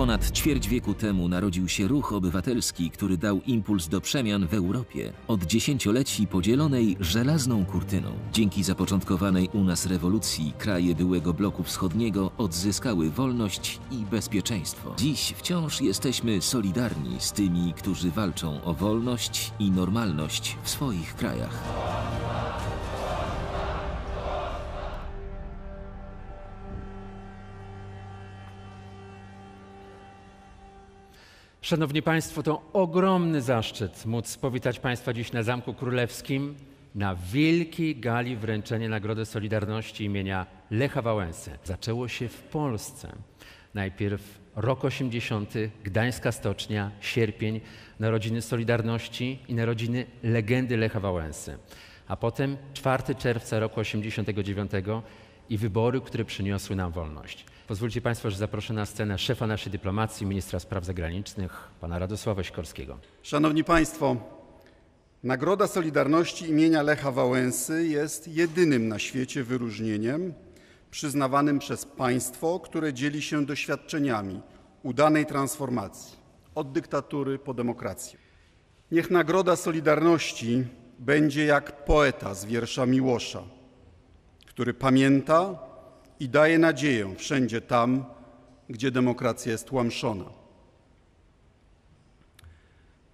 Ponad ćwierć wieku temu narodził się ruch obywatelski, który dał impuls do przemian w Europie. Od dziesięcioleci podzielonej żelazną kurtyną. Dzięki zapoczątkowanej u nas rewolucji kraje byłego bloku wschodniego odzyskały wolność i bezpieczeństwo. Dziś wciąż jesteśmy solidarni z tymi, którzy walczą o wolność i normalność w swoich krajach. Szanowni Państwo, to ogromny zaszczyt móc powitać Państwa dziś na Zamku Królewskim na wielkiej gali wręczenia Nagrody Solidarności imienia Lecha Wałęsy. Zaczęło się w Polsce. Najpierw rok 80, Gdańska Stocznia, sierpień, narodziny Solidarności i narodziny legendy Lecha Wałęsy. A potem 4 czerwca roku 89 i wybory, które przyniosły nam wolność. Pozwólcie Państwo, że zaproszę na scenę szefa naszej dyplomacji, ministra spraw zagranicznych, pana Radosława Sikorskiego. Szanowni Państwo, Nagroda Solidarności imienia Lecha Wałęsy jest jedynym na świecie wyróżnieniem przyznawanym przez państwo, które dzieli się doświadczeniami udanej transformacji od dyktatury po demokrację. Niech Nagroda Solidarności będzie jak poeta z wiersza Miłosza, który pamięta i daje nadzieję wszędzie tam, gdzie demokracja jest tłamszona.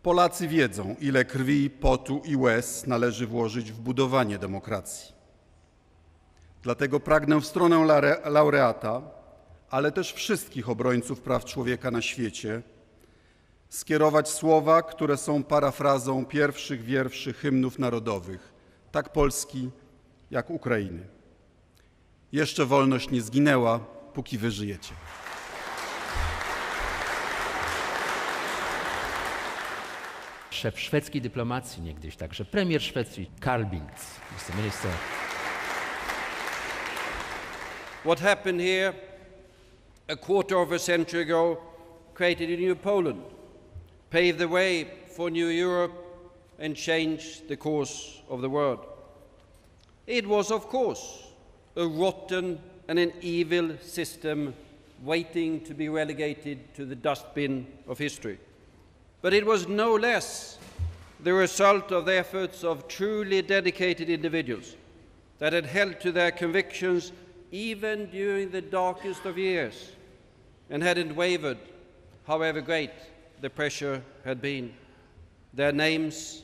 Polacy wiedzą, ile krwi, potu i łez należy włożyć w budowanie demokracji. Dlatego pragnę w stronę laureata, ale też wszystkich obrońców praw człowieka na świecie, skierować słowa, które są parafrazą pierwszych wierszy hymnów narodowych, tak Polski, jak Ukrainy. Jeszcze wolność nie zginęła, póki wy żyjecie. Szef szwedzkiej dyplomacji niegdyś, także premier Szwecji Carl Bildt, wiceminister. What happened here a quarter of a century ago created a new Poland, paved the way for new Europe and changed the course of the world. It was, of course, a rotten and an evil system waiting to be relegated to the dustbin of history. But it was no less the result of the efforts of truly dedicated individuals that had held to their convictions even during the darkest of years and hadn't wavered, however great the pressure had been. Their names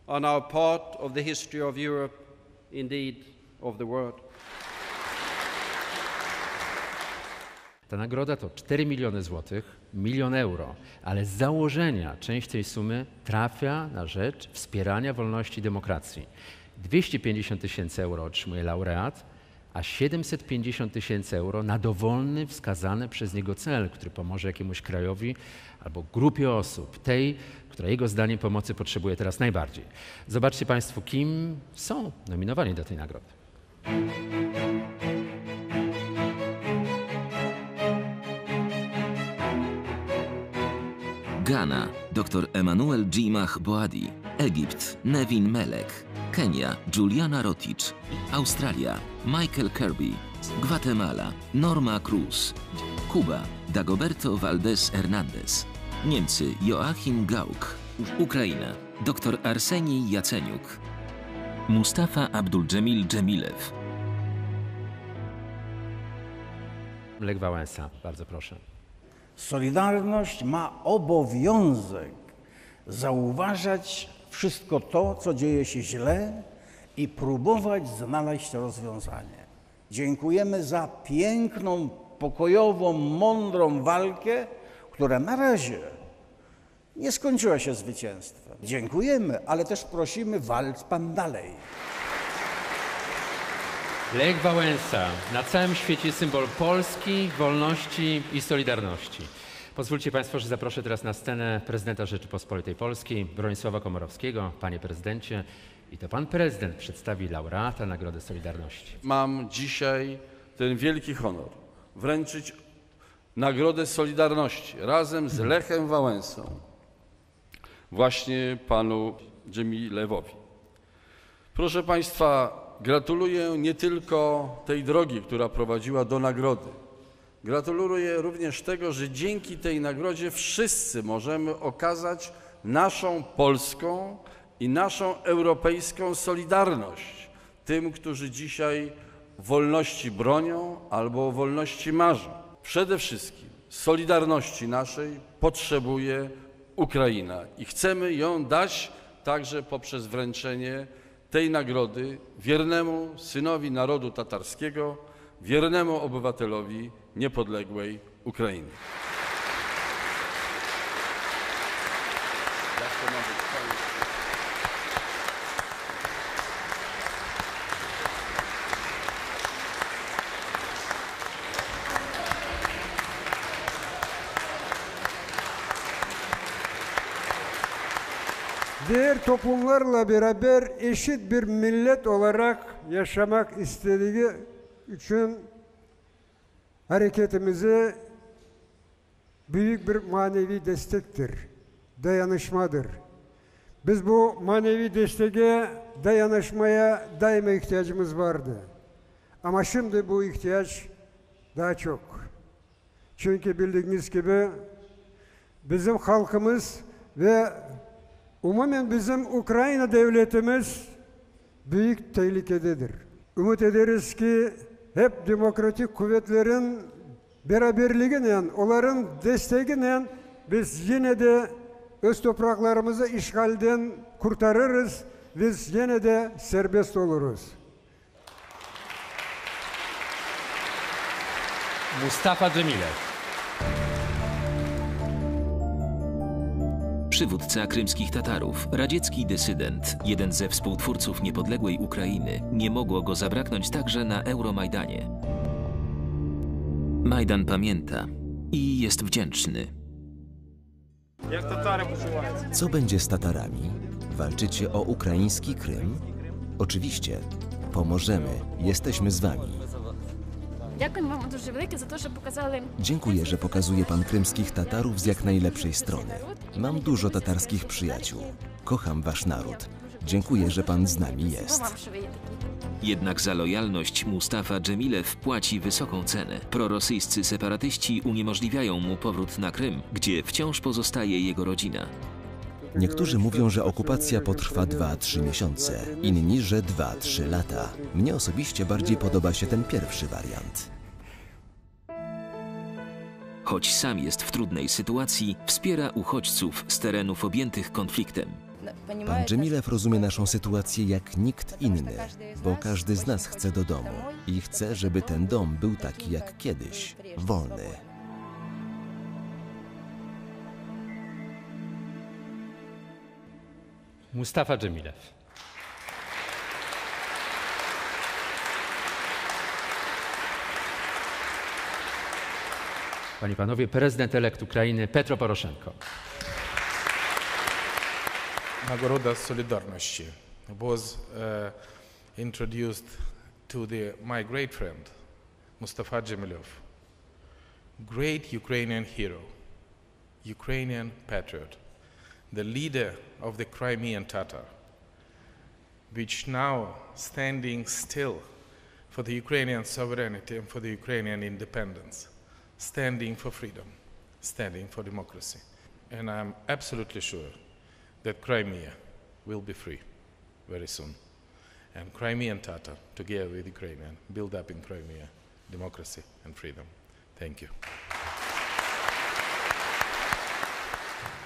are now part of the history of Europe, indeed of the world. Ta nagroda to 4 miliony złotych, 1 milion euro, ale z założenia część tej sumy trafia na rzecz wspierania wolności i demokracji. 250 000 euro otrzymuje laureat, a 750 000 euro na dowolny, wskazany przez niego cel, który pomoże jakiemuś krajowi albo grupie osób, tej, która jego zdaniem pomocy potrzebuje teraz najbardziej. Zobaczcie Państwo, kim są nominowani do tej nagrody. Ghana, dr Emmanuel Jimach Boadi. Egipt, Nevin Melek. Kenia, Juliana Rotich. Australia, Michael Kirby. Gwatemala, Norma Cruz. Kuba, Dagoberto Valdez Hernandez. Niemcy, Joachim Gauck. Ukraina, dr Arsenij Jaceniuk. Mustafa Abdul-Dżemil Dżemilew. Lech Wałęsa, bardzo proszę. Solidarność ma obowiązek zauważać wszystko to, co dzieje się źle i próbować znaleźć rozwiązanie. Dziękujemy za piękną, pokojową, mądrą walkę, która na razie nie skończyła się zwycięstwem. Dziękujemy, ale też prosimy, walcz pan dalej. Lech Wałęsa, na całym świecie symbol Polski, wolności i solidarności. Pozwólcie Państwo, że zaproszę teraz na scenę prezydenta Rzeczypospolitej Polskiej, Bronisława Komorowskiego. Panie prezydencie, i to pan prezydent przedstawi laureata Nagrody Solidarności. Mam dzisiaj ten wielki honor wręczyć Nagrodę Solidarności razem z Lechem Wałęsą właśnie panu Dżemilewowi. Proszę Państwa, gratuluję nie tylko tej drogi, która prowadziła do nagrody, Gratuluję również tego, że dzięki tej nagrodzie wszyscy możemy okazać naszą polską i naszą europejską solidarność tym, którzy dzisiaj wolności bronią albo o wolności marzą. Przede wszystkim solidarności naszej potrzebuje Ukraina i chcemy ją dać także poprzez wręczenie tej nagrody wiernemu synowi narodu tatarskiego, wiernemu obywatelowi niepodległej Ukrainy. Diğer toplumlarla beraber eşit bir millet olarak yaşamak istediği için hareketimize büyük bir manevi destektir, dayanışmadır. Biz bu manevi desteğe, dayanışmaya daima ihtiyacımız vardı. Ama şimdi bu ihtiyaç daha çok. Çünkü bildiğiniz gibi bizim halkımız ve umumen bizim Ukrayna devletimiz büyük tehlikededir. Umut ederiz ki hep demokratik kuvvetlerin beraberliğiyle, onların desteğiyle biz yine de öz topraklarımızı işgalden kurtarırız, biz yine de serbest oluruz. Mustafa Dżemilew. Przywódca krymskich Tatarów, radziecki dysydent, jeden ze współtwórców niepodległej Ukrainy, nie mogło go zabraknąć także na Euromajdanie. Majdan pamięta i jest wdzięczny. Co będzie z Tatarami? Walczycie o ukraiński Krym? Oczywiście, pomożemy, jesteśmy z wami. Dziękuję, że pokazuje pan krymskich Tatarów z jak najlepszej strony. Mam dużo tatarskich przyjaciół. Kocham wasz naród. Dziękuję, że pan z nami jest. Jednak za lojalność Mustafa Dżemilew płaci wysoką cenę. Prorosyjscy separatyści uniemożliwiają mu powrót na Krym, gdzie wciąż pozostaje jego rodzina. Niektórzy mówią, że okupacja potrwa 2-3 miesiące, inni, że 2-3 lata. Mnie osobiście bardziej podoba się ten pierwszy wariant. Choć sam jest w trudnej sytuacji, wspiera uchodźców z terenów objętych konfliktem. Pan Dżemilew rozumie naszą sytuację jak nikt inny, bo każdy z nas chce do domu i chce, żeby ten dom był taki jak kiedyś, wolny. Mustafa Dżemilew. Panie i panowie, prezydent-elekt Ukrainy Petro Poroszenko. Nagroda Solidarności was introduced to my great friend Mustafa Dżemilev, great Ukrainian hero, Ukrainian patriot, the leader of the Crimean Tatar, which now standing still for the Ukrainian sovereignty and for the Ukrainian independence, standing for freedom, standing for democracy. And I'm absolutely sure that Crimea will be free very soon. And Crimean Tatar, together with Ukrainian, build up in Crimea democracy and freedom. Thank you.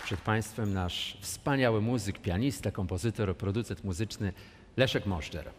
Przed państwem nasz wspaniały muzyk, pianista, kompozytor, producent muzyczny Leszek Możdżer.